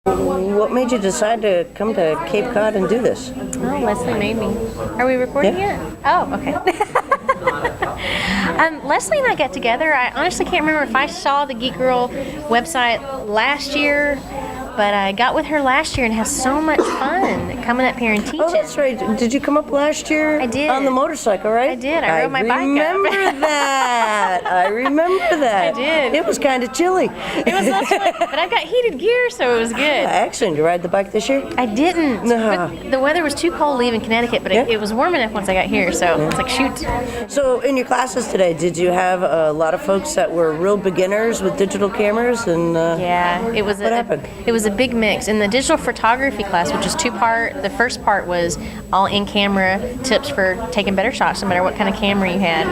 What made you decide to come to Cape Cod and do this? Oh, Leslie made me. Are we recording yet? Oh, okay. Leslie and I got together. I honestly can't remember if I saw the Geek Girl website last year, but I got with her last year and had so much fun coming up here and teaching. Oh, that's right. Did you come up last year? I did. On the motorcycle, right? I did. I rode my bike up. I remember that. I remember that. I did. It was kind of chilly. It was less fun, but I've got heated gear, so it was good. Excellent. Did you ride the bike this year? I didn't. No. But the weather was too cold leaving Connecticut, but it was warm enough once I got here, so it's like, shoot. So in your classes today, did you have a lot of folks that were real beginners with digital cameras? And yeah, it was what happened? It was a big mix. In the digital photography class, which is two-part, the first part was all in-camera tips for taking better shots, no matter what kind of camera you had.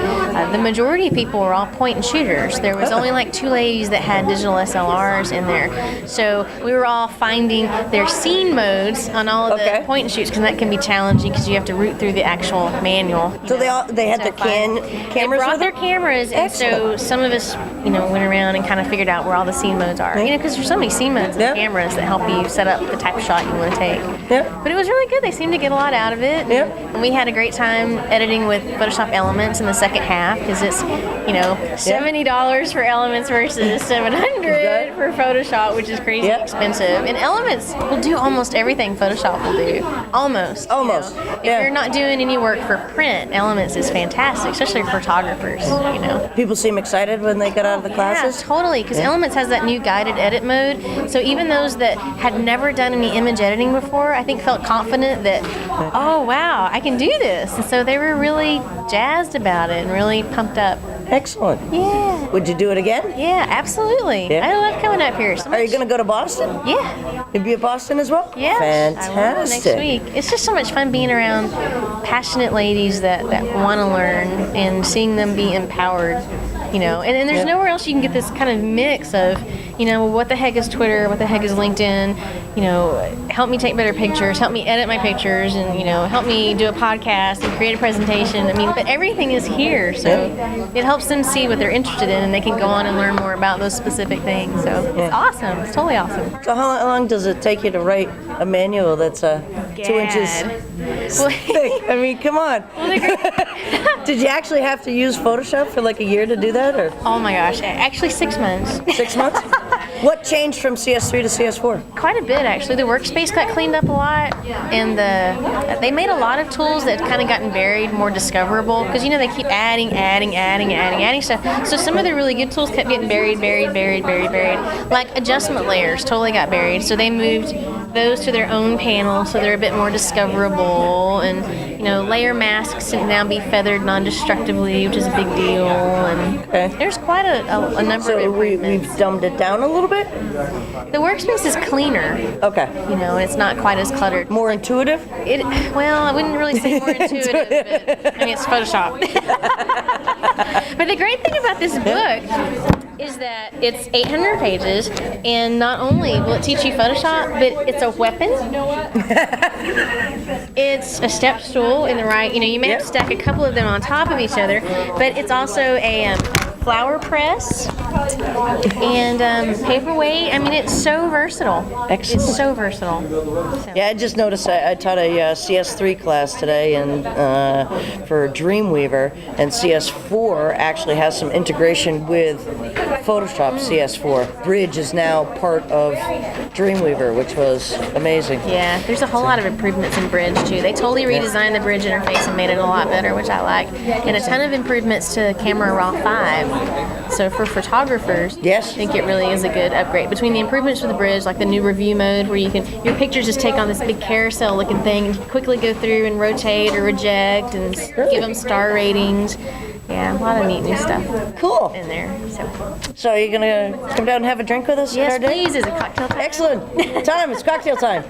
The majority of people were all point and shooters. There was only like 2 ladies that had digital SLRs in there. So we were all finding their scene modes on all of the point and shoots, because that can be challenging because you have to root through the actual manual. So they had their cameras They brought with their them? cameras, and so some of us, went around and kind of figured out where all the scene modes are. Because there's so many scene modes in cameras that help you set up the type of shot you want to take. But it was really good. They seemed to get a lot out of it. And we had a great time editing with Photoshop Elements in the second half, because it's, $70 for Elements versus $700 for Photoshop, which is crazy expensive. And Elements will do almost everything Photoshop will do. Almost. If you're not doing any work for print, Elements is fantastic, especially for photographers, People seem excited when they get out of the classes? Yeah, totally, because Elements has that new guided edit mode. So even those that had never done any image editing before, I think felt confident that, oh wow, I can do this. And so they were really jazzed about it and really pumped up. Excellent. Yeah. Would you do it again? Yeah, absolutely. Yeah. I love coming up here. Are you going to go to Boston? Yeah. You'll be at Boston as well? Yeah. Fantastic. I will next week. It's just so much fun being around passionate ladies that want to learn and seeing them be empowered. And there's nowhere else you can get this kind of mix of, what the heck is Twitter, what the heck is LinkedIn, help me take better pictures, help me edit my pictures, and, help me do a podcast and create a presentation. But everything is here, so it helps them see what they're interested in, and they can go on and learn more about those specific things. So it's awesome. It's totally awesome. So how long does it take you to write a manual that's 2 inches thick? Come on. Did you actually have to use Photoshop for like a year to do that? Or? Oh my gosh, actually 6 months. 6 months? What changed from CS3 to CS4? Quite a bit, actually. The workspace got cleaned up a lot, and they made a lot of tools that kind of gotten buried, more discoverable, because they keep adding stuff. So some of the really good tools kept getting buried. Like adjustment layers totally got buried. So they moved those to their own panel, so they're a bit more discoverable. And layer masks can now be feathered non-destructively, which is a big deal. And there's quite a number of improvements. We've dumbed it down a little bit? The workspace is cleaner. Okay. And it's not quite as cluttered. More intuitive? Well, I wouldn't really say more intuitive, but it's Photoshop. But the great thing about this book is that it's 800 pages, and not only will it teach you Photoshop, but it's a weapon. It's a step stool in the right, you may have to stack a couple of them on top of each other, but it's also a flower press and paperweight. It's so versatile. Excellent. It's so versatile. So. Yeah, I just noticed I taught a CS3 class today and for Dreamweaver, and CS4 actually has some integration with Photoshop CS4. Bridge is now part of Dreamweaver, which was amazing. Yeah, there's a whole lot of improvements in Bridge too. They totally redesigned the Bridge interface and made it a lot better, which I like. And a ton of improvements to Camera Raw 5. So for photographers, I think it really is a good upgrade. Between the improvements for the Bridge, like the new review mode where your pictures just take on this big carousel looking thing and you quickly go through and rotate or reject and give them star ratings. Yeah, a lot of neat new stuff. Cool. In there. So are you going to come down and have a drink with us? Yes, please. Is it cocktail time? Excellent. It's cocktail time.